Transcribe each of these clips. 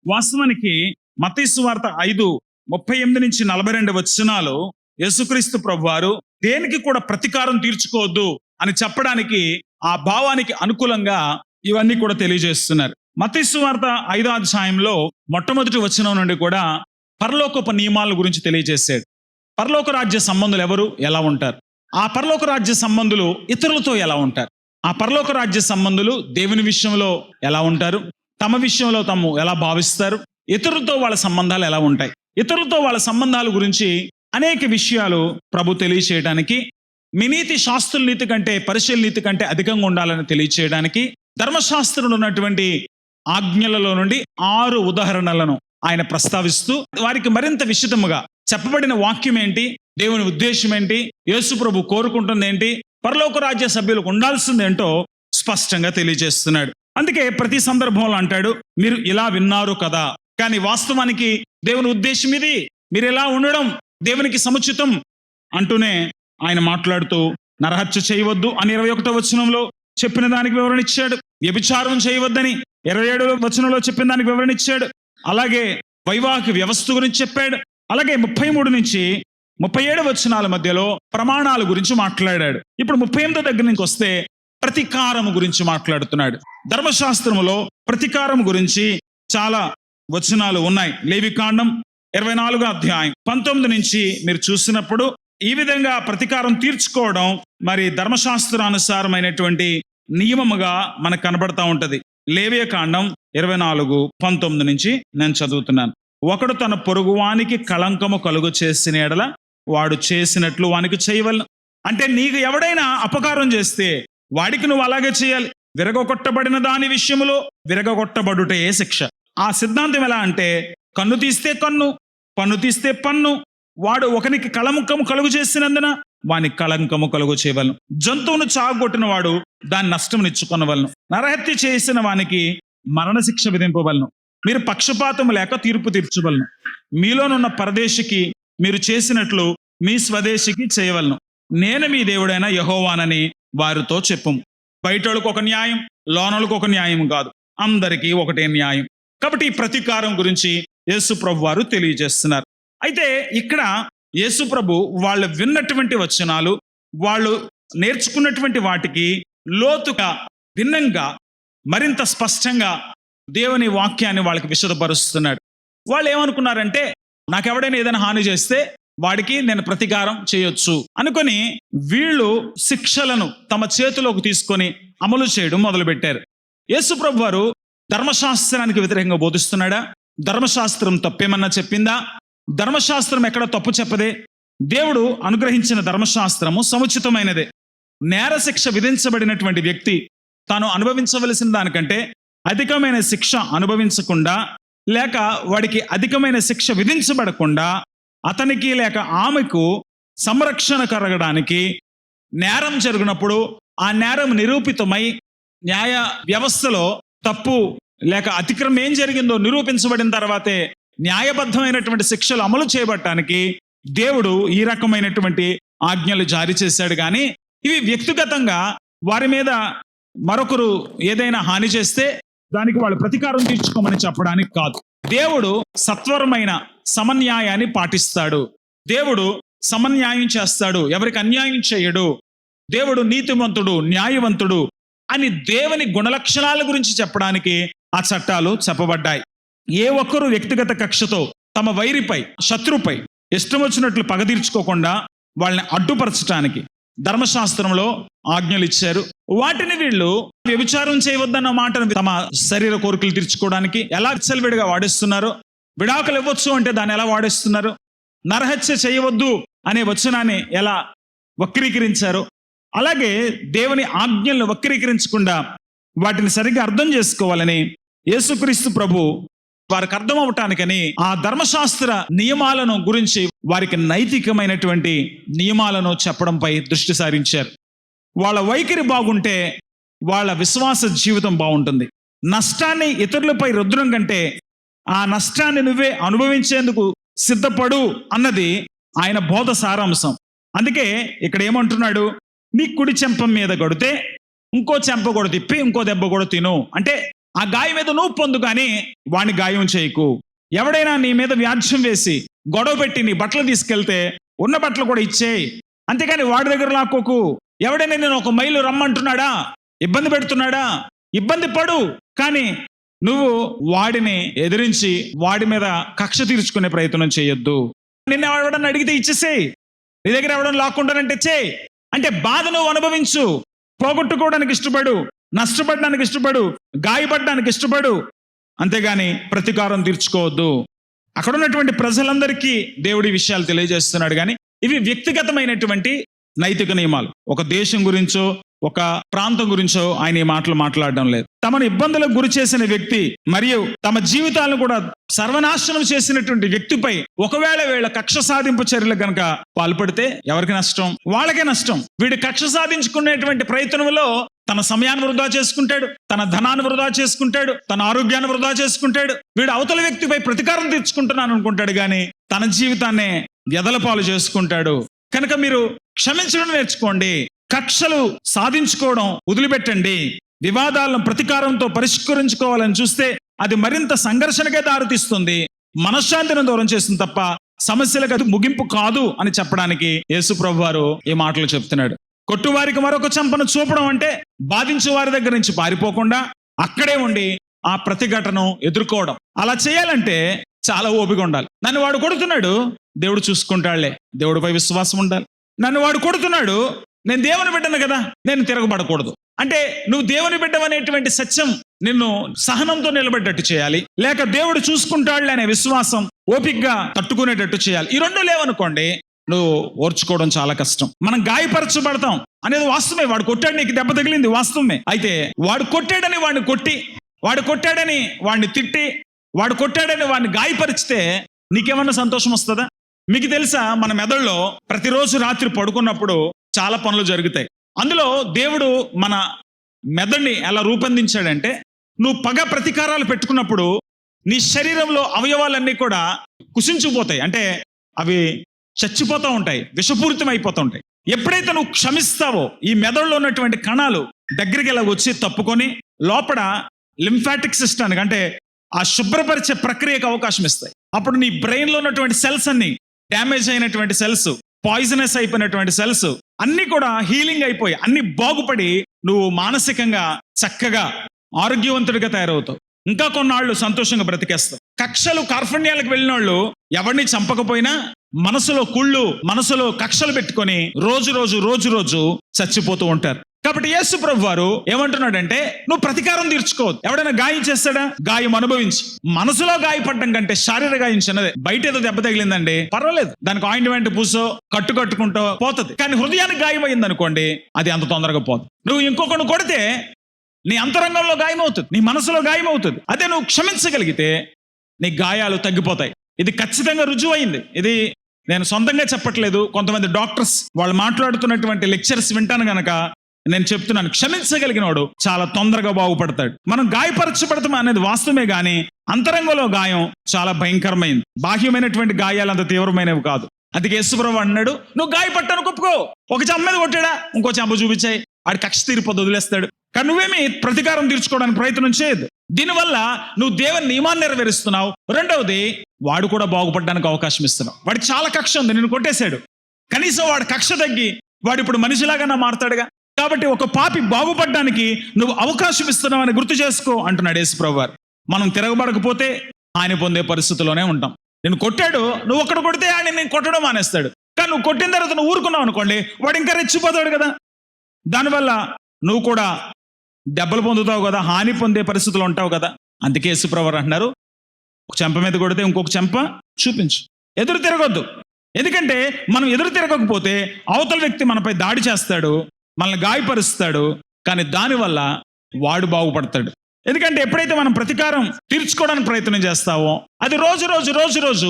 వాస్తవానికి మత్తయి సువార్త 5:38-42 యేసుక్రీస్తు ప్రభువారు దేనికి కూడా ప్రతీకారం తీర్చుకోవద్దు అని చెప్పడానికి, ఆ భావానికి అనుకూలంగా ఇవన్నీ కూడా తెలియజేస్తున్నారు. మత్తయి సువార్త 5వ అధ్యాయంలో మొట్టమొదటి వచనం నుండి కూడా పరలోకపు నియమాల గురించి తెలియజేశాడు. పరలోక రాజ్య సంబంధులు ఎవరు, ఎలా ఉంటారు, ఆ పరలోక రాజ్య సంబంధులు ఇతరులతో ఎలా ఉంటారు, ఆ పరలోక రాజ్య సంబంధులు దేవుని విషయంలో ఎలా ఉంటారు, తమ విషయంలో తాము ఎలా భావిస్తారు, ఇతరులతో వాళ్ళ సంబంధాలు ఎలా ఉంటాయి, ఇతరులతో వాళ్ళ సంబంధాల గురించి అనేక విషయాలు ప్రభు తెలియచేయడానికి, మీ నీతి శాస్త్రుల నీతి కంటే పరిశీలన నీతి కంటే అధికంగా ఉండాలని తెలియచేయడానికి ధర్మశాస్త్రంలో ఉన్నటువంటి ఆజ్ఞలలో నుండి 6 ఉదాహరణలను ఆయన ప్రస్తావిస్తూ వారికి మరింత విశదముగా చెప్పబడిన వాక్యం ఏంటి, దేవుని ఉద్దేశం ఏంటి, యేసు ప్రభు కోరుకుంటుంది ఏంటి, పరలోక రాజ్య సభ్యులకు ఉండాల్సింది ఏంటో స్పష్టంగా తెలియజేస్తున్నాడు. అందుకే ప్రతి సందర్భంలో అంటాడు, మీరు ఇలా విన్నారు కదా, కానీ వాస్తవానికి దేవుని ఉద్దేశం ఇది, మీరు ఎలా ఉండడం దేవునికి సముచితం అంటూనే ఆయన మాట్లాడుతూ నరహత్య చేయవద్దు అని 21వ వచనంలో చెప్పిన దానికి వివరణ ఇచ్చాడు. వ్యభిచారం చేయవద్దని 27వ వచనంలో చెప్పిన దానికి వివరణ ఇచ్చాడు. అలాగే వైవాహిక వ్యవస్థ గురించి చెప్పాడు. అలాగే 33-37 వచనాల మధ్యలో ప్రమాణాల గురించి మాట్లాడాడు. ఇప్పుడు 38 దగ్గర నుంచి వస్తే ప్రతీకారం గురించి మాట్లాడుతున్నాడు. ధర్మశాస్త్రములో ప్రతీకారం గురించి చాలా వచనాలు ఉన్నాయి. లేవికాండం 24వ అధ్యాయం 19 నుంచి మీరు చూసినప్పుడు ఈ విధంగా ప్రతీకారం తీర్చుకోవడం మరి ధర్మశాస్త్రానుసారమైనటువంటి నియమముగా మనకు కనబడతా ఉంటది. లేవియకాండం 24:19 నుంచి నేను చదువుతున్నాను. ఒకడు తన పొరుగువానికి కళంకము కలుగు చేసిన ఎడల వాడు చేసినట్లు వానికి చేయవలను. అంటే నీకు ఎవడైనా అపకారం చేస్తే వాడికి నువ్వు అలాగే చేయాలి. విరగొట్టబడిన దాని విషయంలో విరగొట్టబడుటే శిక్ష. ఆ సిద్ధాంతం ఎలా అంటే, కన్ను తీస్తే కన్ను, పన్ను తీస్తే పన్ను. వాడు ఒకనికి కళంకము కలుగు చేసినందున వానికి కళంకము కలుగు చేయవలను. జంతువును చావగొట్టిన వాడు దాని నష్టం ఇచ్చుకొనవలను. నరహత్య చేసిన వానికి మరణశిక్ష విధింపవలను. మీరు పక్షపాతము లేక తీర్పు తీర్చవలను. మీలోనున్న పరదేశికి మీరు చేసినట్లు మీ స్వదేశికి చేయవలను. నేను మీ దేవుడైన యెహోవానని వారితో చెప్పుము. బయటోళ్ళకు ఒక న్యాయం, లోనలకు ఒక న్యాయం కాదు, అందరికీ ఒకటే న్యాయం. కాబట్టి ఈ ప్రతీకారం గురించి యేసు ప్రభు వారు తెలియజేస్తున్నారు. అయితే ఇక్కడ యేసు ప్రభు వాళ్ళు విన్నటువంటి వచనాలు, వాళ్ళు నేర్చుకున్నటువంటి వాటికి లోతుగా భిన్నంగా మరింత స్పష్టంగా దేవుని వాక్యాన్ని వాళ్ళకి విశదపరుస్తున్నాడు. వాళ్ళు ఏమనుకున్నారంటే, నాకెవడైనా ఏదైనా హాని చేస్తే వాడికి నేను ప్రతీకారం చేయొచ్చు అనుకొని వీళ్ళు శిక్షలను తమ చేతిలోకి తీసుకొని అమలు చేయడం మొదలుపెట్టారు. యేసు ప్రభు వారు ధర్మశాస్త్రానికి వ్యతిరేకంగా బోధిస్తున్నాడా? ధర్మశాస్త్రం తప్పేమన్నా చెప్పిందా? ధర్మశాస్త్రం ఎక్కడ తప్పు చెప్పదే. దేవుడు అనుగ్రహించిన ధర్మశాస్త్రము సముచితమైనదే. నేర శిక్ష విధించబడినటువంటి వ్యక్తి తాను అనుభవించవలసిన దానికంటే అధికమైన శిక్ష అనుభవించకుండా, లేక వాడికి అధికమైన శిక్ష విధించబడకుండా అతనికి లేక ఆమెకు సంరక్షణ కలగడానికి నేరం జరిగినప్పుడు ఆ నేరం నిరూపితమై న్యాయ వ్యవస్థలో తప్పు లేక అతిక్రమం ఏం జరిగిందో నిరూపించబడిన తర్వాతే న్యాయబద్ధమైనటువంటి శిక్షలు అమలు చేయబడటానికి దేవుడు ఈ రకమైనటువంటి ఆజ్ఞలు జారీ చేశాడు. కానీ ఇవి వ్యక్తిగతంగా వారి మీద మరొకరు ఏదైనా హాని చేస్తే దానికి వాళ్ళు ప్రతీకారం తీర్చుకోమని చెప్పడానికి కాదు. దేవుడు సత్వరమైన సమన్యాయాన్ని పాటిస్తాడు. దేవుడు సమన్యాయం చేస్తాడు, ఎవరికి అన్యాయం చేయడు. దేవుడు నీతివంతుడు, న్యాయవంతుడు అని దేవుని గుణలక్షణాల గురించి చెప్పడానికి ఆ చట్టాలు చెప్పబడ్డాయి. ఏ ఒక్కరు వ్యక్తిగత కక్షతో తమ వైరిపై, శత్రుపై ఇష్టం వచ్చినట్లు పగ తీర్చుకోకుండా వాళ్ళని అడ్డుపరచడానికి ధర్మశాస్త్రంలో ఆజ్ఞలు ఇచ్చారు. వాటిని వీళ్ళు వ్యభిచారం చేయవద్దన్న మాటను తమ శరీర కోరికలు తీర్చుకోవడానికి ఎలా విచ్చలవిడిగా వాడేస్తున్నారు. విడాకులు ఇవ్వచ్చు అంటే దాన్ని ఎలా వాడేస్తున్నారు. నరహత్య చేయవద్దు అనే వచనాన్ని ఎలా వక్రీకరించారు. అలాగే దేవుని ఆజ్ఞలను వక్రీకరించకుండా వాటిని సరిగ్గా అర్థం చేసుకోవాలని యేసుక్రీస్తు ప్రభు వారికి అర్థం అవటానికని ఆ ధర్మశాస్త్ర నియమాలను గురించి వారికి నైతికమైనటువంటి నియమాలను చెప్పడంపై దృష్టి సారించారు. వాళ్ళ వైఖరి బాగుంటే వాళ్ళ విశ్వాస జీవితం బాగుంటుంది. నష్టాన్ని ఇతరులపై రుద్దడం కంటే ఆ నష్టాన్ని నువ్వే అనుభవించేందుకు సిద్ధపడు అన్నది ఆయన బోధ సారాంశం. అందుకే ఇక్కడ ఏమంటున్నాడు, నీ కుడి చెంప మీద కొడితే ఇంకో చెంప కూడా తిప్పి ఇంకో దెబ్బ కూడా తిను. అంటే ఆ గాయం మీద నువ్వు పొందు, కానీ వాడిని గాయం చేయకు. ఎవడైనా నీ మీద వ్యాజ్యం వేసి గొడవ పెట్టి నీ బట్టలు తీసుకెళ్తే ఉన్న బట్టలు కూడా ఇచ్చేయి, అంతేకాని వాడి దగ్గర లాక్కోకు. ఎవడైనా నేను 1 మైలు రమ్మంటున్నాడా, ఇబ్బంది పెడుతున్నాడా, ఇబ్బంది పడు, కానీ నువ్వు వాడిని ఎదిరించి వాడి మీద కక్ష తీర్చుకునే ప్రయత్నం చేయొద్దు. నిన్న ఎవడన్నా అడిగితే ఇచ్చేసేయి, నీ దగ్గర ఎవడన్నా లాక్కుంటానంటే చేయి. అంటే బాధ నువ్వు అనుభవించు, పోగొట్టుకోవడానికి ఇష్టపడు, నష్టపడడానికి ఇష్టపడు, గాయపడడానికి ఇష్టపడు, అంతేగాని ప్రతీకారం తీర్చుకోవద్దు. అక్కడ ఉన్నటువంటి ప్రజలందరికీ దేవుడి విషయాలు తెలియజేస్తున్నాడు, కానీ ఇవి వ్యక్తిగతమైనటువంటి నైతిక నియమాలు. ఒక దేశం గురించో ఒక ప్రాంతం గురించో ఆయన ఈ మాటలు మాట్లాడడం లేదు. తమను ఇబ్బందులకు గురి చేసిన వ్యక్తి మరియు తమ జీవితాలను కూడా సర్వనాశనం చేసినటువంటి వ్యక్తిపై ఒకవేళ వీళ్ళ కక్ష సాధింపు చర్యలు కనుక పాల్పడితే ఎవరికి నష్టం? వాళ్ళకే నష్టం. వీడు కక్ష సాధించుకునేటువంటి ప్రయత్నంలో తన సమయాన్ని వృధా చేసుకుంటాడు, తన ధనాన్ని వృధా చేసుకుంటాడు, తన ఆరోగ్యాన్ని వృధా చేసుకుంటాడు. వీడు అవతల వ్యక్తిపై ప్రతీకారం తీర్చుకుంటున్నాను అనుకుంటాడు, కానీ తన జీవితాన్ని వ్యధలపాలు చేసుకుంటాడు. కనుక మీరు క్షమించడం నేర్చుకోండి, కక్షలు సాధించుకోవడం వదిలిపెట్టండి. వివాదాలను ప్రతీకారంతో పరిష్కరించుకోవాలని చూస్తే అది మరింత సంఘర్షణకే దారితీస్తుంది, మనశ్శాంతిని దూరం చేస్తుంది తప్ప సమస్యలకు అది ముగింపు కాదు అని చెప్పడానికి యేసు ప్రభువు వారు ఈ మాటలు చెప్తున్నాడు. కొట్టువారికి మరొక చెంపను చూపడం అంటే బాధించే వారి దగ్గర నుంచి పారిపోకుండా అక్కడే ఉండి ఆ ప్రతిఘటనను ఎదుర్కోవడం. అలా చేయాలంటే చాలా ఓపిక ఉండాలి. నన్ను వాడు కొడుతున్నాడు, దేవుడు చూసుకుంటాడులే, దేవుడిపై విశ్వాసం ఉండాలి. నన్ను వాడు కొడుతున్నాడు, నేను దేవుని బిడ్డను కదా, నేను తిరగబడకూడదు. అంటే నువ్వు దేవుని బిడ్డవనేటువంటి సత్యం నిన్ను సహనంతో నిలబెట్టేట్టు చేయాలి, లేక దేవుడు చూసుకుంటాడులే అనే విశ్వాసం ఓపికగా తట్టుకునేటట్టు చేయాలి. ఈ రెండు లేవనుకోండి, నువ్వు ఓర్చుకోవడం చాలా కష్టం. మనం గాయపరచబడతాం అనేది వాస్తవమే. వాడు కొట్టాడు, నీకు దెబ్బ తగిలింది, వాస్తవమే. అయితే వాడు కొట్టాడని వాడిని కొట్టి, వాడు కొట్టాడని వాడిని తిట్టి, వాడు కొట్టాడని వాడిని గాయపరిచితే నీకేమన్నా సంతోషం వస్తుందా? మీకు తెలుసా, మన మెదడులో ప్రతిరోజు రాత్రి పడుకున్నప్పుడు చాలా పనులు జరుగుతాయి. అందులో దేవుడు మన మెదడుని ఎలా రూపొందించాడంటే, నువ్వు పగ ప్రతీకారాలు పెట్టుకున్నప్పుడు నీ శరీరంలో అవయవాలన్నీ కూడా కుసించిపోతాయి, అంటే అవి చచ్చిపోతూ ఉంటాయి, విషపూరితం అయిపోతూ ఉంటాయి. ఎప్పుడైతే నువ్వు క్షమిస్తావో ఈ మెదడులో ఉన్నటువంటి కణాలు దగ్గరికి ఇలా వచ్చి తప్పుకొని లోపల లింఫాటిక్ సిస్టానికి, అంటే ఆ శుభ్రపరిచే ప్రక్రియకు అవకాశం ఇస్తాయి. అప్పుడు నీ బ్రెయిన్లో ఉన్నటువంటి సెల్స్ అన్ని, డ్యామేజ్ అయినటువంటి సెల్స్, పాయిజనస్ అయిపోయినటువంటి సెల్స్ అన్ని కూడా హీలింగ్ అయిపోయి అన్ని బాగుపడి నువ్వు మానసికంగా చక్కగా ఆరోగ్యవంతుడిగా తయారవుతావు. ఇంకా కొన్నాళ్ళు సంతోషంగా బ్రతికేస్తావు. కక్షలు కార్పణ్యాలకు వెళ్ళిన వాళ్ళు ఎవరిని చంపకపోయినా మనసులో కుళ్ళు, మనసులో కక్షలు పెట్టుకొని రోజు చచ్చిపోతూ ఉంటారు. కాబట్టి యేసు ప్రభు వారు ఏమంటున్నాడంటే, నువ్వు ప్రతీకారం తీర్చుకోవద్దు. ఎవడైనా గాయం చేస్తాడా, గాయం అనుభవించి. మనసులో గాయపడడం కంటే శారీరక గాయం చిన్నదే. బయట ఏదో దెబ్బ తగిలిందండి, పర్వాలేదు, దానికి ఆయింట్మెంట్ పూసో కట్టుకుంటూ పోతుంది. కానీ హృదయానికి గాయం అయింది అనుకోండి, అది అంత తొందరగా పోదు. నువ్వు ఇంకొకరిని కొడితే నీ అంతరంగంలో గాయం అవుతుంది, నీ మనసులో గాయం అవుతుంది. అదే నువ్వు క్షమించగలిగితే నీ గాయాలు తగ్గిపోతాయి. ఇది ఖచ్చితంగా రుజువైంది. ఇది నేను సొంతంగా చెప్పట్లేదు, కొంతమంది డాక్టర్స్ వాళ్ళు మాట్లాడుతున్నటువంటి లెక్చర్స్ వింటాను గనక నేను చెప్తున్నాను. క్షమించగలిగిన వాడు చాలా తొందరగా బాగుపడతాడు. మనం గాయపరచబడతాం అనేది వాస్తవమే, కానీ అంతరంగంలో గాయం చాలా భయంకరమైంది. బాహ్యమైనటువంటి గాయాలు అంత తీవ్రమైనవి కాదు. అందుకే యేసుప్రభువు అన్నాడు, నువ్వు గాయపట్టాను ఒప్పుకో. ఒక చెంప మీద కొట్టాడా, ఇంకో చెంప చూపించాయి, ఆడి కక్ష తీరిపోద్దు, వదిలేస్తాడు. కానీ నువ్వేమి ప్రతీకారం తీర్చుకోవడానికి ప్రయత్నం చేయదు. దీనివల్ల నువ్వు దేవుని నియమాన్ని నెరవేరుస్తున్నావు. రెండవది, వాడు కూడా బాగుపడడానికి అవకాశం ఇస్తున్నావు. వాడికి చాలా కక్ష ఉంది, నిన్ను కొట్టేశాడు, కనీసం వాడి కక్ష తగ్గి వాడు ఇప్పుడు మనిషిలాగా మారుతాడుగా. కాబట్టి ఒక పాపి బాగుపడడానికి నువ్వు అవకాశం ఇస్తున్నావు అని గుర్తు చేసుకో అంటున్నాడు యేసుప్రభువు వారు. మనం తిరగబడకపోతే ఆయన పొందే పరిస్థితిలోనే ఉంటాం. నేను కొట్టాడు, నువ్వు ఒక్కడ కొడితే ఆయన నేను కొట్టడం మానేస్తాడు. కానీ నువ్వు కొట్టిన తర్వాత నువ్వు ఊరుకున్నావు అనుకోండి, వాడు ఇంకా రెచ్చిపోతాడు కదా. దానివల్ల నువ్వు కూడా దెబ్బలు పొందుతావు కదా, హాని పొందే పరిస్థితులు ఉంటావు కదా. అందుకే యేసుప్రభువు వారు అంటున్నారు, ఒక చెంప మీద కొడితే ఇంకొక చెంప చూపించు, ఎదురు తిరగొద్దు. ఎందుకంటే మనం ఎదురు తిరగకపోతే అవతల వ్యక్తి మనపై దాడి చేస్తాడు, మనల్ని గాయపరుస్తాడు. కానీ దానివల్ల వాడు బాగుపడతాడు. ఎందుకంటే ఎప్పుడైతే మనం ప్రతీకారం తీర్చుకోవడానికి ప్రయత్నం చేస్తావో అది రోజు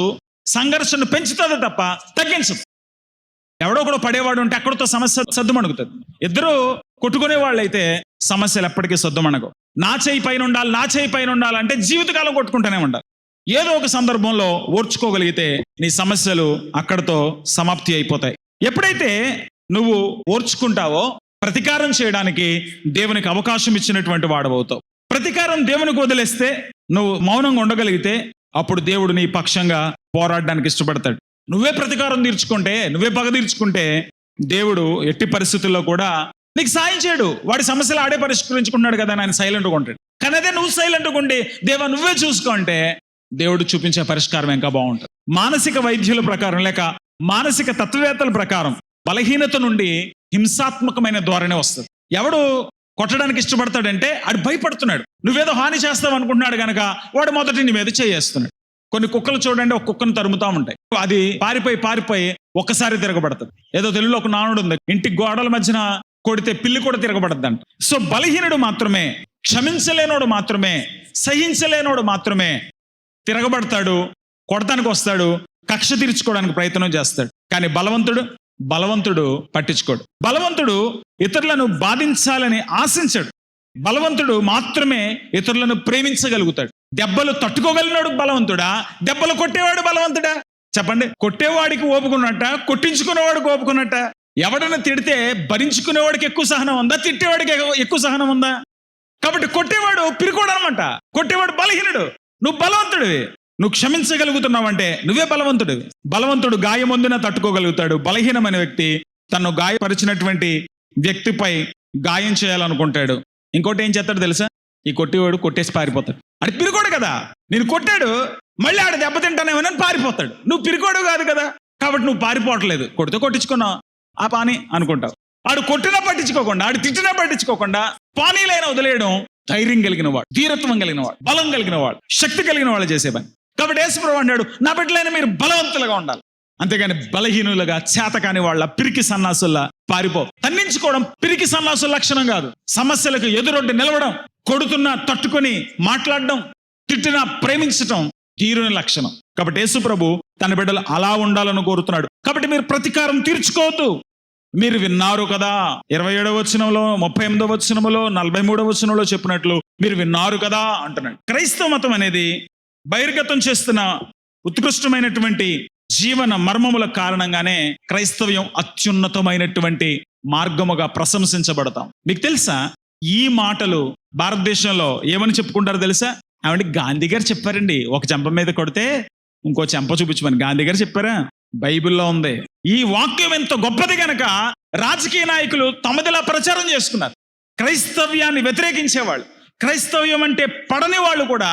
సంఘర్షణ పెంచుతుంది తప్ప తగ్గించదు. ఎవడో కూడా పడేవాడు ఉంటే అక్కడితో సమస్య సద్దుమణుగుతుంది. ఇద్దరు కొట్టుకునే వాళ్ళు అయితే సమస్యలు ఎప్పటికీ సద్దుమణగవు. నా చేయి పైన ఉండాలంటే జీవితకాలం కొట్టుకుంటూనే ఉండాలి. ఏదో ఒక సందర్భంలో ఓర్చుకోగలిగితే నీ సమస్యలు అక్కడితో సమాప్తి అయిపోతాయి. ఎప్పుడైతే నువ్వు ఓర్చుకుంటావో ప్రతీకారం చేయడానికి దేవునికి అవకాశం ఇచ్చినటువంటి వాడవుతావు. ప్రతీకారం దేవునికి వదిలేస్తే, నువ్వు మౌనంగా ఉండగలిగితే, అప్పుడు దేవుడు నీ పక్షంగా పోరాడడానికి ఇష్టపడతాడు. నువ్వే ప్రతీకారం తీర్చుకుంటే, నువ్వే పగ తీర్చుకుంటే, దేవుడు ఎట్టి పరిస్థితుల్లో కూడా నీకు సాయం చేయడు. వాడి సమస్యలు ఆడే పరిష్కరించుకున్నాడు కదా అని ఆయన సైలెంట్గా ఉంటాడు. కానీ అదే నువ్వు సైలెంట్గా ఉండి దేవా నువ్వే చూసుకుంటే, దేవుడు చూపించే పరిష్కారం ఇంకా బాగుంటుంది. మానసిక వైద్యుల ప్రకారం లేక మానసిక తత్వవేత్తల ప్రకారం బలహీనత నుండి హింసాత్మకమైన ధోరణి వస్తుంది. ఎవడు కొట్టడానికి ఇష్టపడతాడంటే ఆడు భయపడుతున్నాడు. నువ్వేదో హాని చేస్తావు అనుకుంటున్నాడు కనుక వాడు మొదటి నీ మీద చేయేస్తున్నాడు. కొన్ని కుక్కలు చూడండి, ఒక కుక్కను తరుముతా ఉంటాయి. అది పారిపోయి ఒక్కసారి తిరగబడుతుంది. ఏదో తెలుగులో ఒక నానుడు ఉంది, ఇంటి గోడల మధ్యన కొడితే పిల్లి కూడా తిరగబడద్దు అంట. సో బలహీనుడు మాత్రమే, క్షమించలేనోడు మాత్రమే, సహించలేనోడు మాత్రమే తిరగబడతాడు, కొడతానికి వస్తాడు, కక్ష తీర్చుకోవడానికి ప్రయత్నం చేస్తాడు. కానీ బలవంతుడు పట్టించుకోడు. బలవంతుడు ఇతరులను బాధించాలని ఆశించడు. బలవంతుడు మాత్రమే ఇతరులను ప్రేమించగలుగుతాడు. దెబ్బలు తట్టుకోగలిగినాడు బలవంతుడా, దెబ్బలు కొట్టేవాడు బలవంతుడా? చెప్పండి. కొట్టేవాడికి ఓపుకున్నట్ట, కొట్టించుకునేవాడికి ఓపుకున్నట్ట? ఎవడన్నా తిడితే భరించుకునేవాడికి ఎక్కువ సహనం ఉందా, తిట్టేవాడికి ఎక్కువ సహనం ఉందా? కాబట్టి కొట్టేవాడు పిరికోడు అనమాట. కొట్టేవాడు బలహీనుడు, నువ్వు బలవంతుడివి. నువ్వు క్షమించగలుగుతున్నావంటే నువ్వే బలవంతుడివి. బలవంతుడు గాయమొందినా తట్టుకోగలుగుతాడు. బలహీనమైన వ్యక్తి తను గాయపరిచినటువంటి వ్యక్తిపై గాయం చేయాలనుకుంటాడు. ఇంకోటి ఏం చేస్తాడు తెలుసా? ఈ కొట్టేవాడు కొట్టేసి పారిపోతాడు. అది పిరికోడు కదా, నేను కొట్టాడు మళ్ళీ ఆడ దెబ్బతింటానేమోనని పారిపోతాడు. నువ్వు పిరికోడు కాదు కదా, కాబట్టి నువ్వు పారిపోవట్లేదు. కొడితే కొట్టించుకున్నావు ఆ పాని అనుకుంటావు. ఆడు కొట్టినా పట్టించుకోకుండా, ఆడు తిట్టినా పట్టించుకోకుండా పానీలైనా వదిలేయడం ధైర్యం కలిగిన వాడు, ధీరత్వం కలిగిన వాడు, బలం కలిగిన వాడు, శక్తి కలిగిన వాళ్ళు చేసే పని. కాబట్టి యేసుప్రభువు అన్నాడు, నా బిడ్డలైన మీరు బలవంతులుగా ఉండాలి. అంతేగాని బలహీనులుగా, చేతకాని వాళ్ళ, పిరికి సన్నాసుల్లా పారిపో. తన్నించుకోవడం పిరికి సన్నాసుల లక్షణం కాదు. సమస్యలకు ఎదురొడ్డి నిలవడం, కొడుతున్నా తట్టుకొని మాట్లాడడం, తిట్టినా ప్రేమించటం ధీరుని లక్షణం. కాబట్టి యేసుప్రభు తన బిడ్డలు అలా ఉండాలని కోరుతున్నాడు. కాబట్టి మీరు ప్రతీకారం తీర్చుకోవద్దు. మీరు విన్నారు కదా, 27వ వచనంలో, 38వ వచనంలో, 43వ వచనంలో చెప్పినట్లు మీరు విన్నారు కదా అంటున్నాడు. క్రైస్తవ మతం అనేది బహిర్గతం చేస్తున్న ఉత్కృష్టమైనటువంటి జీవన మర్మముల కారణంగానే క్రైస్తవ్యం అత్యున్నతమైనటువంటి మార్గముగా ప్రశంసించబడతాం. మీకు తెలుసా, ఈ మాటలు భారతదేశంలో ఏమని చెప్పుకుంటారో తెలుసా? ఏమంటే గాంధీ గారు చెప్పారండి, ఒక చెంప మీద కొడితే ఇంకో చెంప చూపించమని. గాంధీ గారు చెప్పారా? బైబిల్లో ఉంది. ఈ వాక్యం ఎంత గొప్పది గనక రాజకీయ నాయకులు తమదిలా ప్రచారం చేసుకున్నారు. క్రైస్తవ్యాన్ని వ్యతిరేకించేవాళ్ళు, క్రైస్తవ్యం అంటే పడని వాళ్ళు కూడా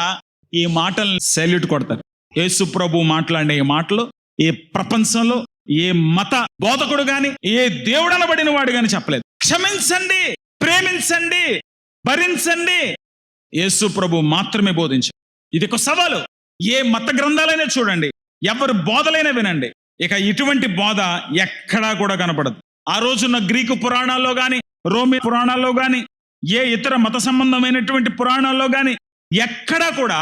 ఈ మాటల్ని సెల్యూట్ కొడతారు. యేసు ప్రభు మాట్లాడే ఈ మాటలు ఈ ప్రపంచంలో ఏ మత బోధకుడు గాని, ఏ దేవుడు అనబడిన వాడు గాని చెప్పలేదు. క్షమించండి, ప్రేమించండి, భరించండి, యేసు ప్రభు మాత్రమే బోధించారు. ఇది ఒక సవాలు. ఏ మత గ్రంథాలైనా చూడండి, ఎవరు బోధలైనా వినండి, ఇక ఇటువంటి బోధ ఎక్కడా కూడా కనపడదు. ఆ రోజున్న గ్రీకు పురాణాల్లో గాని, రోమి పురాణాల్లో గాని, ఏ ఇతర మత సంబంధమైనటువంటి పురాణాల్లో గాని ఎక్కడా కూడా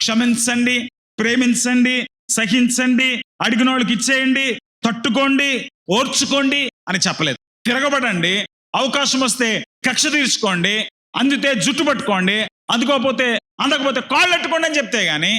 క్షమించండి, ప్రేమించండి, సహించండి, అడిగిన వాళ్ళకి ఇచ్చేయండి, తట్టుకోండి, ఓర్చుకోండి అని చెప్పలేదు. తిరగబడండి, అవకాశం వస్తే కక్ష తీర్చుకోండి, అందితే జుట్టు పట్టుకోండి, అందకపోతే కాళ్ళు అట్టుకోండి అని చెప్తే గాని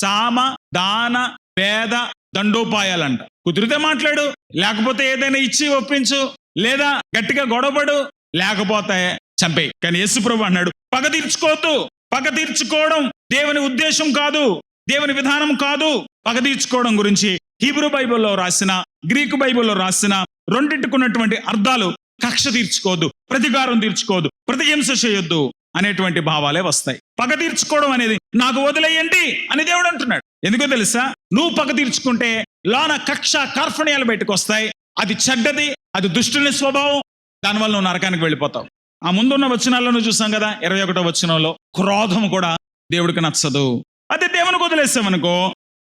సామ దాన పేద దండోపాయాలంట. కుదిరితే మాట్లాడు, లేకపోతే ఏదైనా ఇచ్చి ఒప్పించు, లేదా గట్టిగా గొడవపడు, లేకపోతే చంపేయి. కానీ యేసుప్రభు అన్నాడు, పగ తీర్చుకోవద్దు. పగ తీర్చుకోవడం దేవుని ఉద్దేశం కాదు, దేవుని విధానం కాదు. పగ తీర్చుకోవడం గురించి హీబ్రూ బైబిల్లో రాసిన, గ్రీకు బైబిల్లో రాసిన రెండింటికున్నటువంటి అర్థాలు కక్ష తీర్చుకోవద్దు, ప్రతీకారం తీర్చుకోవద్దు, ప్రతిహింస చేయొద్దు అనేటువంటి భావాలే వస్తాయి. పగ తీర్చుకోవడం అనేది నాకు వదిలేయండి అని దేవుడు అంటున్నాడు. ఎందుకో తెలుసా? నువ్వు పగ తీర్చుకుంటే లోన కక్ష కార్పణ్యాలు బయటకు వస్తాయి. అది చెడ్డది, అది దుష్టుని స్వభావం. దానివల్ల నువ్వు నరకానికి వెళ్ళిపోతావు. ఆ ముందున్న వచనాల్లో నువ్వు చూసాం కదా, 21వ వచనంలో క్రోధం కూడా దేవుడికి నచ్చదు. అదే దేవునికి వదిలేసామనుకో,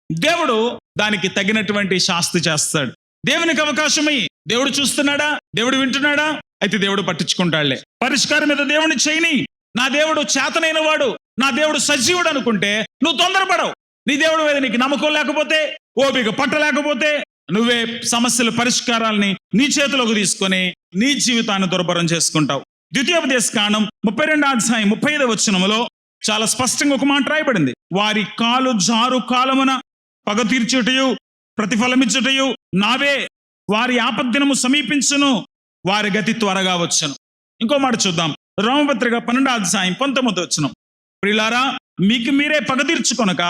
దేవుడు దానికి తగినటువంటి శాస్తి చేస్తాడు. దేవునికి అవకాశమై దేవుడు చూస్తున్నాడా, దేవుడు వింటున్నాడా, అయితే దేవుడు పట్టించుకుంటాడులే. పరిష్కారం మీద దేవుని చేయని. నా దేవుడు చేతనైన వాడు, నా దేవుడు సజీవుడు అనుకుంటే నువ్వు తొందరపడవు. నీ దేవుడు మీద నీకు నమ్మకం లేకపోతే, ఓపిక పట్టలేకపోతే, నువ్వే సమస్యల పరిష్కారాలని నీ చేతిలోకి తీసుకొని నీ జీవితాన్ని దుర్భరం చేసుకుంటావు. ద్వితీయోపదేశకాండం 32వ అధ్యాయం 35వ వచనములో చాలా స్పష్టంగా ఒక మాట రాయబడింది. వారి కాలు జారు కాలమున పగ తీర్చుటయు ప్రతిఫలమిచ్చుటయు నావే, వారి ఆపద్దినము సమీపించును, వారి గతి త్వరగా వచ్చును. ఇంకో మాట చూద్దాం, రోమపత్రిక 12వ అధ్యాయం 19వ వచనం. ప్రియులారా, మీకు మీరే పగ తీర్చుకొనక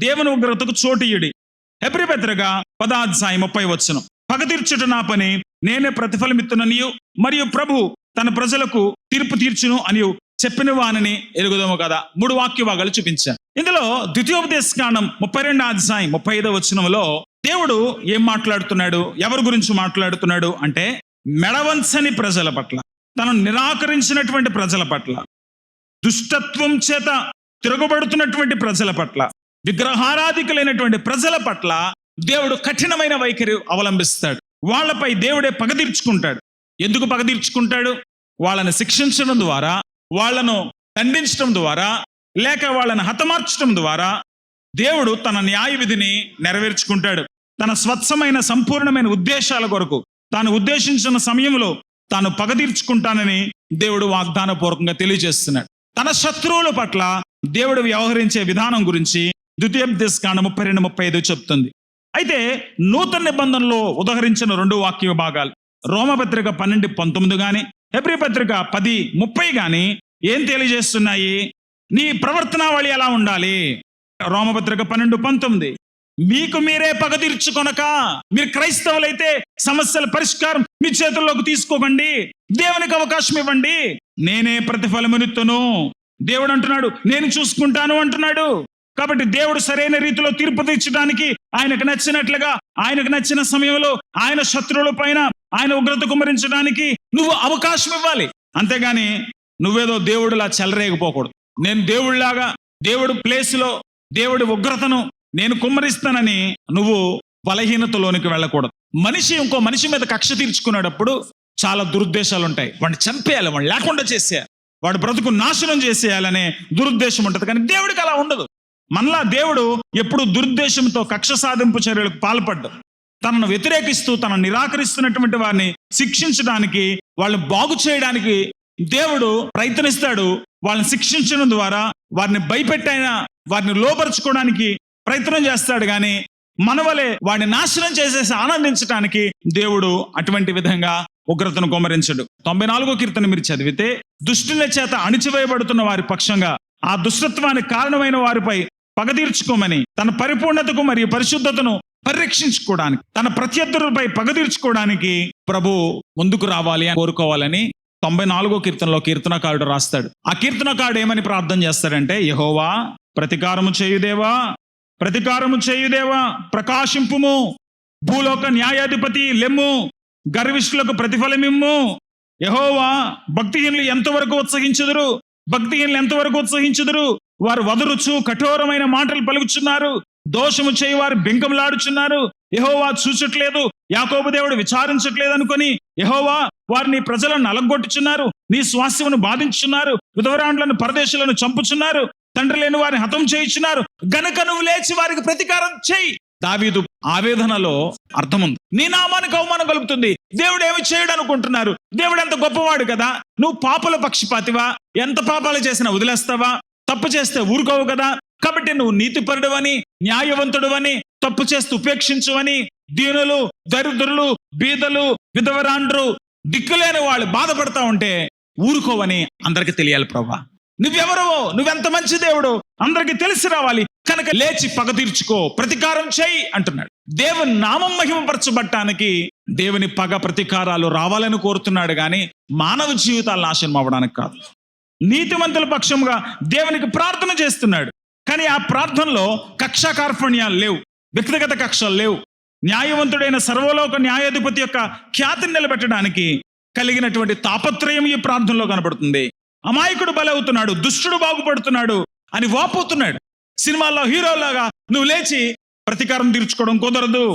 దేవుని ఉగ్రతకు చోటియుడి. హెబ్రీ పత్రిక 10:30 పగ తీర్చుట నా పని, నేనే ప్రతిఫలమిత్తుననియు మరియు ప్రభు తన ప్రజలకు తీర్పు తీర్చును అని చెప్పిన వానిని ఎరుగుదాము కదా. 3 వాక్య భాగాలు చూపించాను. ఇందులో ద్వితీయోపదేశకాండం 32:35 దేవుడు ఏం మాట్లాడుతున్నాడు, ఎవరి గురించి మాట్లాడుతున్నాడు అంటే, మెడవంచని ప్రజల పట్ల, తను నిరాకరించినటువంటి ప్రజల పట్ల, దుష్టత్వం చేత తిరగబడుతున్నటువంటి ప్రజల పట్ల, విగ్రహారాధికులైనటువంటి ప్రజల పట్ల దేవుడు కఠినమైన వైఖరి అవలంబిస్తాడు. వాళ్ళపై దేవుడే పగ తీర్చుకుంటాడు. ఎందుకు పగ తీర్చుకుంటాడు? వాళ్ళని శిక్షించడం ద్వారా, వాళ్ళను దండించడం ద్వారా, లేక వాళ్ళని హతమార్చడం ద్వారా దేవుడు తన న్యాయ విధిని నెరవేర్చుకుంటాడు. తన స్వచ్ఛమైన సంపూర్ణమైన ఉద్దేశాల కొరకు తాను ఉద్దేశించిన సమయంలో తాను పగ తీర్చుకుంటానని దేవుడు వాగ్దానపూర్వకంగా తెలియజేస్తున్నాడు. తన శత్రువుల పట్ల దేవుడు వ్యవహరించే విధానం గురించి ద్వితీయోపదేశకాండం 32:35 చెప్తుంది. అయితే నూతన నిబంధనలో ఉదహరించిన 2 వాక్య భాగాలు రోమపత్రిక 12:19 గాని, హెబ్రీ పత్రిక 10:30 గాని ఏం తెలియజేస్తున్నాయి? నీ ప్రవర్తనావళి ఎలా ఉండాలి? రోమపత్రిక 12:19 మీకు మీరే పగ తీర్చుకొనక. మీరు క్రైస్తవులైతే సమస్యల పరిష్కారం మీ చేతుల్లోకి తీసుకోకండి, దేవునికి అవకాశం ఇవ్వండి. నేనే ప్రతిఫలమునిత్తును. దేవుడు అంటున్నాడు, నేను చూసుకుంటాను అంటున్నాడు. కాబట్టి దేవుడు సరైన రీతిలో తీర్పు తీర్చడానికి, ఆయనకు నచ్చినట్లుగా, ఆయనకు నచ్చిన సమయంలో ఆయన శత్రువుల పైన ఆయన ఉగ్రత కుమ్మరించడానికి నువ్వు అవకాశం ఇవ్వాలి. అంతేగాని నువ్వేదో దేవుడిలా చెలరేగిపోకూడదు. నేను దేవుడిలాగా, దేవుడి ప్లేస్లో దేవుడి ఉగ్రతను నేను కుమ్మరిస్తానని నువ్వు బలహీనతలోనికి వెళ్ళకూడదు. మనిషి ఇంకో మనిషి మీద కక్ష తీర్చుకునేటప్పుడు చాలా దురుద్దేశాలు ఉంటాయి. వాడిని చంపేయాలి, వాడిని లేకుండా చేసేయాలి, వాడు బ్రతుకు నాశనం చేసేయాలనే దురుద్దేశం ఉంటుంది. కానీ దేవుడికి అలా ఉండదు. మనలా దేవుడు ఎప్పుడు దురుద్దేశంతో కక్ష సాధింపు చర్యలకు పాల్పడ్డాడు. తనను వ్యతిరేకిస్తూ, తనను నిరాకరిస్తున్నటువంటి వారిని శిక్షించడానికి, వాళ్ళని బాగు చేయడానికి దేవుడు ప్రయత్నిస్తాడు. వాళ్ళని శిక్షించడం ద్వారా వారిని భయపెట్టైనా వారిని లోపరుచుకోవడానికి ప్రయత్నం చేస్తాడు. కానీ మన వలె వాడిని నాశనం చేసేసి ఆనందించడానికి దేవుడు అటువంటి విధంగా ఉగ్రతను కుమ్మరించడు. 94వ కీర్తన మీరు చదివితే, దుష్టుల చేత అణిచివేయబడుతున్న వారి పక్షంగా, ఆ దుష్టత్వానికి కారణమైన వారిపై పగ తీర్చుకోమని, తన పరిపూర్ణతకు మరియు పరిశుద్ధతను పరిరక్షించుకోవడానికి, తన ప్రత్యర్థులపై పగ తీర్చుకోవడానికి ప్రభు ముందుకు రావాలి అని కోరుకోవాలని 94వ కీర్తనలో కీర్తనకారుడు రాస్తాడు. ఆ కీర్తనకారుడు ఏమని ప్రార్థన చేస్తాడంటే, యెహోవా ప్రతికారము చేయుదేవా, ప్రతికారము చేయుదేవా, ప్రకాశింపుము, భూలోక న్యాయాధిపతి లెమ్ము, గర్విష్ఠులకు ప్రతిఫలమిమ్ము. యెహోవా భక్తిహీనులు ఎంతవరకు ఉత్సహించుదురు, భక్తిహీనులు ఎంతవరకు ఉత్సహించుదురు? వారు వదరుచు కఠోరమైన మాటలు పలుకుచున్నారు, దోషము చేయి వారు బెంకంలాడుచున్నారు. యెహోవా చూచట్లేదు, యాకోబు దేవుడు విచారించట్లేదు అనుకొని యెహోవా వారిని ప్రజలను నలగొట్టుచున్నారు, నీ స్వాస్థ్యమును బాధించుచున్నారు, విధవరాండ్లను పరదేశులను చంపుచున్నారు, తండ్రి లేని వారిని హతం చేయుచున్నారు, గనుక నువ్వు లేచి వారికి ప్రతీకారం చేయి. దావీదు ఆవేదనలో అర్థం ఉంది. నీ నామానికి అవమానం కలుగుతుంది, దేవుడు ఏమి చేయడు అనుకుంటున్నారు. దేవుడు ఎంత గొప్పవాడు కదా, నువ్వు పాపల పక్షపాతివా? ఎంత పాపాలు చేసినా వదిలేస్తావా? తప్పు చేస్తే ఊరుకోవు కదా. కాబట్టి నువ్వు నీతిపరుడువని, న్యాయవంతుడువని, తప్పు చేస్తూ ఉపేక్షించువని, దీనులు, దరిద్రులు, బీదలు, విధవరాండ్రు, దిక్కులేని వాళ్ళు బాధపడతా ఉంటే ఊరుకోవని అందరికి తెలియాలి. ప్రభా, నువ్వెవరవో, నువ్వెంత మంచి దేవుడు అందరికి తెలిసి రావాలి. కనుక లేచి పగ తీర్చుకో, ప్రతీకారం చేయి అంటున్నాడు. దేవుని నామం మహిమపరచబట్టానికి దేవుని పగ ప్రతీకారాలు రావాలని కోరుతున్నాడు, కానీ మానవ జీవితాలు నాశనం అవ్వడానికి కాదు. నీతిమంతుల పక్షంగా దేవునికి ప్రార్థన చేస్తున్నాడు. కానీ ఆ ప్రార్థనలో కక్షా కార్పణ్యాలు లేవు, వ్యక్తిగత కక్షలు లేవు. న్యాయవంతుడైన సర్వలోక న్యాయాధిపతి యొక్క ఖ్యాతిని నిలబెట్టడానికి కలిగినటువంటి తాపత్రయం ఈ ప్రార్థనలో కనబడుతుంది. అమాయకుడు బలవుతున్నాడు, దుష్టుడు బాగుపడుతున్నాడు అని వాపోతున్నాడు. సినిమాల్లో హీరోలాగా నువ్వు లేచి ప్రతీకారం తీర్చుకోవడం కుదరదు.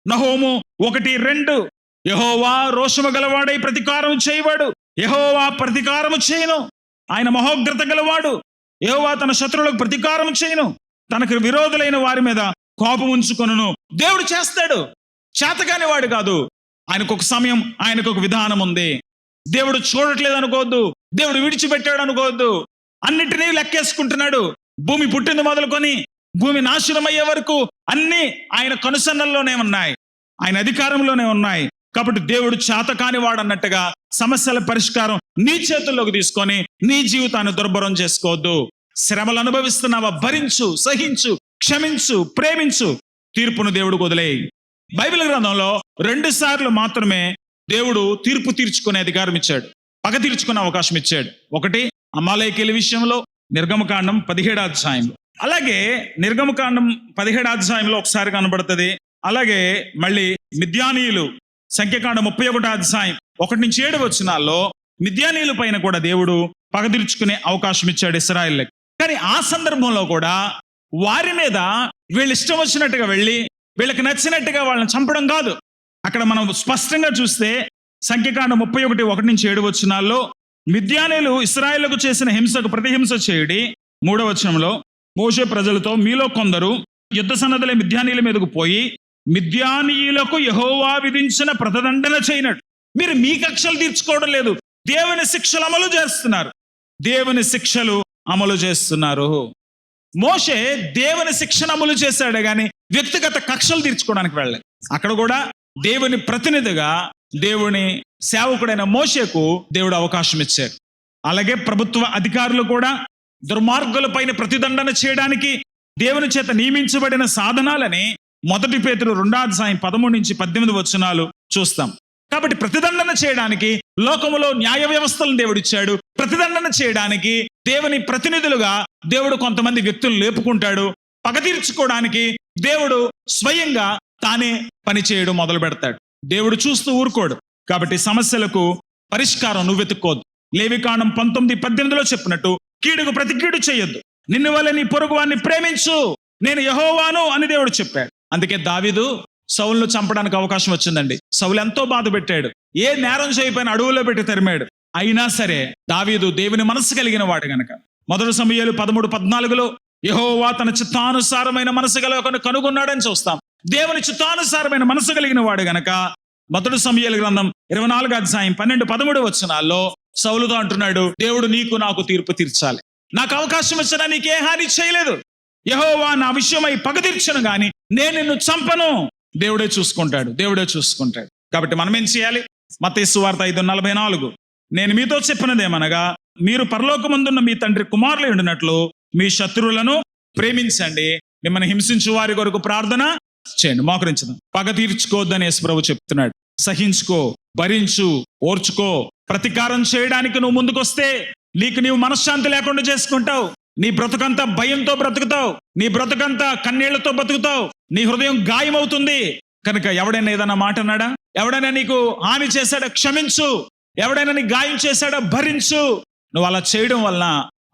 నహోము 1:2 యెహోవా రోషము గలవాడై ప్రతీకారం చేయవాడు, యెహోవా ప్రతీకారము చేయను. ఆయన మహోగ్రత గలవాడు, యెహోవా తన శత్రువులకు ప్రతీకారం చేయను, తనకు విరోధులైన వారి మీద కోపం ఉంచుకొనును. దేవుడు చేస్తాడు, చేతకాని వాడు కాదు. ఆయనకు ఒక సమయం, ఆయనకు ఒక విధానం ఉంది. దేవుడు చూడట్లేదు అనుకోవద్దు, దేవుడు విడిచిపెట్టాడు అనుకోవద్దు. అన్నిటినీ లెక్కేసుకుంటున్నాడు. భూమి పుట్టింది మొదలుకొని భూమి నాశనం అయ్యే వరకు అన్ని ఆయన కనుసన్నల్లోనే ఉన్నాయి, ఆయన అధికారంలోనే ఉన్నాయి. కాబట్టి దేవుడు చేతకాని వాడు అన్నట్టుగా సమస్యల పరిష్కారం నీ చేతుల్లోకి తీసుకొని నీ జీవితాన్ని దుర్భరం చేసుకోవద్దు. శ్రమలు అనుభవిస్తున్నావా? భరించు, సహించు, క్షమించు, ప్రేమించు. తీర్పును దేవుడికి వదిలేయి. బైబిల్ గ్రంథంలో 2 సార్లు మాత్రమే దేవుడు తీర్పు తీర్చుకునే అధికారం ఇచ్చాడు, పగ తీర్చుకునే అవకాశం ఇచ్చాడు. ఒకటి అమాలేకీయుల విషయంలో, నిర్గమకాండం 17వ అధ్యాయంలో. అలాగే నిర్గమకాండం 17వ అధ్యాయంలో ఒకసారి కనబడుతుంది. అలాగే మళ్ళీ మిద్యానీయులు, సంఖ్యాకాండం 31వ అధ్యాయం 1-7 వచనాల్లో మిద్యానీయుల పైన కూడా దేవుడు పగ తీర్చుకునే అవకాశం ఇచ్చాడు ఇశ్రాయేలుకి. కానీ ఆ సందర్భంలో కూడా వారి మీద వీళ్ళు ఇష్టం వచ్చినట్టుగా వెళ్ళి వీళ్ళకి నచ్చినట్టుగా వాళ్ళని చంపడం కాదు. అక్కడ మనం స్పష్టంగా చూస్తే సంఖ్యాకాండం 31:1-7 వచనాల్లో మిద్యానీయులు ఇశ్రాయేలుకు చేసిన హింసకు ప్రతిహింస చేయుడి. 3వ వచనంలో మోషే ప్రజలతో, మీలో కొందరు యుద్ధ సన్నద్ధులై మిద్యానీయుల మీదకు పోయి మిద్యానీయులకు యెహోవా విధించిన ప్రతిదండన చేయనట్టు. మీరు మీ కక్షలు తీర్చుకోవడం లేదు, దేవుని శిక్షలు అమలు చేస్తున్నారు. దేవుని శిక్షలు అమలు చేస్తున్నారు. మోషే దేవుని శిక్షను అమలు చేశాడే గాని వ్యక్తిగత కక్షలు తీర్చుకోవడానికి వెళ్ళలేదు. అక్కడ కూడా దేవుని ప్రతినిధిగా దేవుని సేవకుడైన మోషేకు దేవుడు అవకాశం ఇచ్చారు. అలాగే ప్రభుత్వ అధికారులు కూడా దుర్మార్గులపైన ప్రతిదండన చేయడానికి దేవుని చేత నియమించబడిన సాధనాలని 1 పేతురు 2వ అధ్యాయం 13-18 వచనాలు చూస్తాం. కాబట్టి ప్రతిదండన చేయడానికి లోకములో న్యాయ వ్యవస్థలను దేవుడిచ్చాడు. ప్రతిదండన చేయడానికి దేవుని ప్రతినిధులుగా దేవుడు కొంతమంది వ్యక్తులు లేపుకుంటాడు. పగ తీర్చుకోవడానికి దేవుడు స్వయంగా తానే పని చేయడం మొదలు పెడతాడు. దేవుడు చూస్తూ ఊరుకోడు. కాబట్టి సమస్యలకు పరిష్కారం నువ్వు వెతుక్కోదు. లేవికాండం 19:18 చెప్పినట్టు కీడుకు ప్రతి కీడు చేయొద్దు, నిన్ను వల్ల నీ పొరుగు వారిని ప్రేమించు, నేను యెహోవాను అని దేవుడు చెప్పాడు. అందుకే దావీదు సౌలును చంపడానికి అవకాశం వచ్చిందండి. సౌలు ఎంతో బాధ పెట్టాడు, ఏ నేరం చేయకపోయినా అడవుల్లో పెట్టి తరిమాడు. అయినా సరే దావీదు దేవుని మనసు కలిగిన వాడు గనక 1 సమూయేలు 13:14 యెహోవా తన చిత్తానుసారమైన మనసు గల ఒకరిని కనుగొన్నాడని చూస్తాం. దేవుని చిత్తానుసారమైన మనసు కలిగిన వాడు గనక 1 సమూయేలు గ్రంథం 24వ అధ్యాయం 12-13 వచనాల్లో సౌలుతో అంటున్నాడు, దేవుడు నీకు నాకు తీర్పు తీర్చాలి, నాకు అవకాశం వచ్చినా నీకే హాని చేయలేదు, యెహోవా నా విషయమై పగ తీర్చను గాని నేను నిన్ను చంపను. దేవుడే చూసుకుంటాడు, దేవుడే చూసుకుంటాడు. కాబట్టి మనం ఏం చేయాలి? మత్తయి సువార్త 5:44 నేను మీతో చెప్పినదేమనగా, మీరు పరలోకమందున్న మీ తండ్రి కుమారులు ఉండినట్లు మీ శత్రువులను ప్రేమించండి, మిమ్మల్ని హింసించు వారి కొరకు ప్రార్థన చేయండి. మోకరించడం. పగ తీర్చుకోవద్దని యేసు ప్రభు చెప్తున్నాడు. సహించుకో, భరించు, ఓర్చుకో. ప్రతీకారం చేయడానికి నువ్వు ముందుకొస్తే నీవు మనశ్శాంతి లేకుండా చేసుకుంటావు. నీ బ్రతుకంతా భయంతో బ్రతుకుతావు, నీ బ్రతుకంతా కన్నీళ్లతో బ్రతుకుతావు, నీ హృదయం గాయమవుతుంది. కనుక ఎవడైనా ఏదన్నా మాట అన్నాడా, ఎవడైనా నీకు హాని చేశాడా క్షమించు, ఎవడైనా నీ గాయం చేశాడా భరించు. నువ్వు అలా చేయడం వలన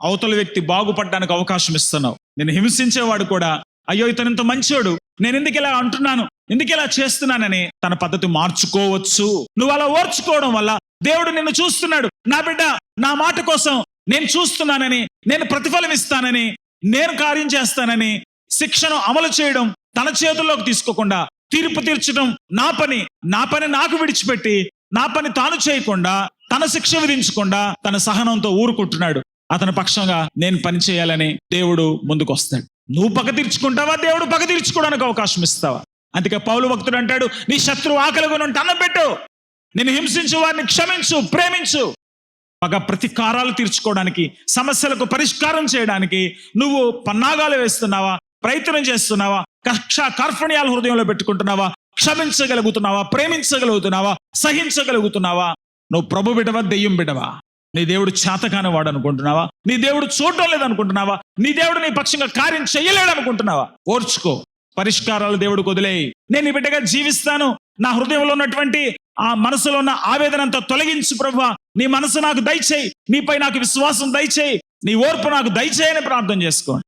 అవతల వ్యక్తి బాగుపడడానికి అవకాశం ఇస్తున్నావు. నేను హింసించేవాడు కూడా అయ్యో ఇతను ఇంత మంచోడు, నేను ఎందుకు ఇలా అంటున్నాను, ఎందుకు ఇలా చేస్తున్నానని తన పద్ధతి మార్చుకోవచ్చు. నువ్వు అలా ఓర్చుకోవడం వల్ల దేవుడు నిన్ను చూస్తున్నాడు. నా బిడ్డ నా మాట కోసం నేను చూస్తున్నానని, నేను ప్రతిఫలం ఇస్తానని, నేను కార్యం చేస్తానని శిక్షను అమలు చేయడం తన చేతుల్లోకి తీసుకోకుండా తీర్పు తీర్చడం నా పని నాకు విడిచిపెట్టి నా పని తాను చేయకుండా తన శిక్ష విధించకుండా తన సహనంతో ఊరుకుంటున్నాడు. అతని పక్షంగా నేను పని చేయాలని దేవుడు ముందుకు వస్తాడు. నువ్వు పగ తీర్చుకుంటావా, దేవుడు పగ తీర్చుకోవడానికి అవకాశం ఇస్తావా? అందుకే పౌలు భక్తుడు అంటాడు, నీ శత్రువు ఆకలిగా ఉంటే అన్నం పెట్టు, నేను హింసించు వారిని క్షమించు, ప్రేమించు. పగ ప్రతీకారాలు తీర్చుకోవడానికి, సమస్యలకు పరిష్కారం చేయడానికి నువ్వు పన్నాగాలు వేస్తున్నావా, ప్రయత్నం చేస్తున్నావా, కక్ష కార్పణ్యాలు హృదయంలో పెట్టుకుంటున్నావా, క్షమించగలుగుతున్నావా, ప్రేమించగలుగుతున్నావా, సహించగలుగుతున్నావా? నువ్వు ప్రభు బిడ్డవా, దెయ్యం బిడ్డవా? నీ దేవుడు చేతకాని వాడు అనుకుంటున్నావా? నీ దేవుడు చూడటం లేదనుకుంటున్నావా? నీ దేవుడు నీ పక్షంగా కార్యం చేయలేడు అనుకుంటున్నావా? ఓర్చుకో, పరిష్కారాలు దేవుడికి వదిలేయి. నేను ఈ బిడ్డగా జీవిస్తాను, నా హృదయంలో ఉన్నటువంటి ఆ మనసులో ఉన్న ఆవేదన అంతా తొలగించు ప్రభువా, నీ మనసు నాకు దయచేయి, నీపై నాకు విశ్వాసం దయచేయి, నీ ఓర్పు నాకు దయచేయని ప్రార్థన చేసుకోండి.